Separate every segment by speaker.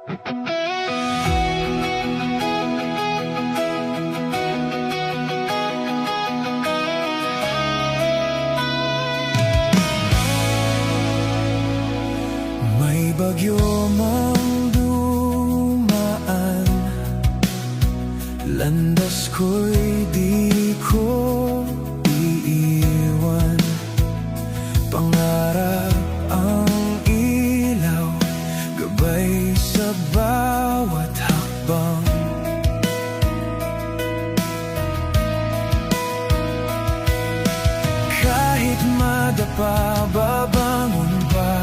Speaker 1: May bagyo mang dumaan, landas ko'y di ko iiwan. Pangarap ang ilaw, gabay sa bawat hakbang. Kahit madapa, babangon pa,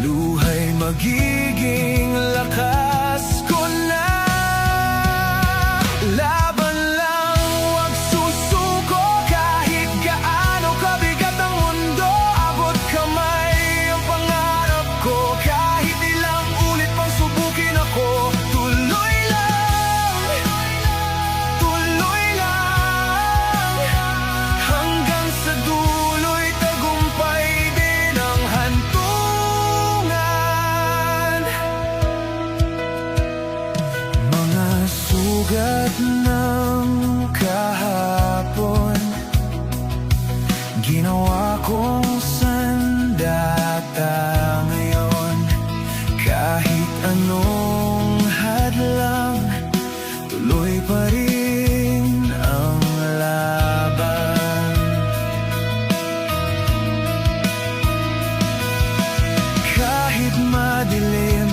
Speaker 1: luhay magiging lakas ko na. Laban lang, huwag susuko, kahit gaano kabigat ang mundo. Abot kamay ang pangarap ko, kahit ilang ulit pang subukin ako. Tuloy lang, hanggang sa dulo'y tagumpay din ang hantungan. Mga sugat ng kahapon, ginawa kong sandata ngayon. Kahit anong hadlang, tuloy pa rin ang laban. Kahit madilim,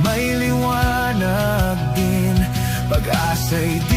Speaker 1: may liwanag din, pag-asa'y di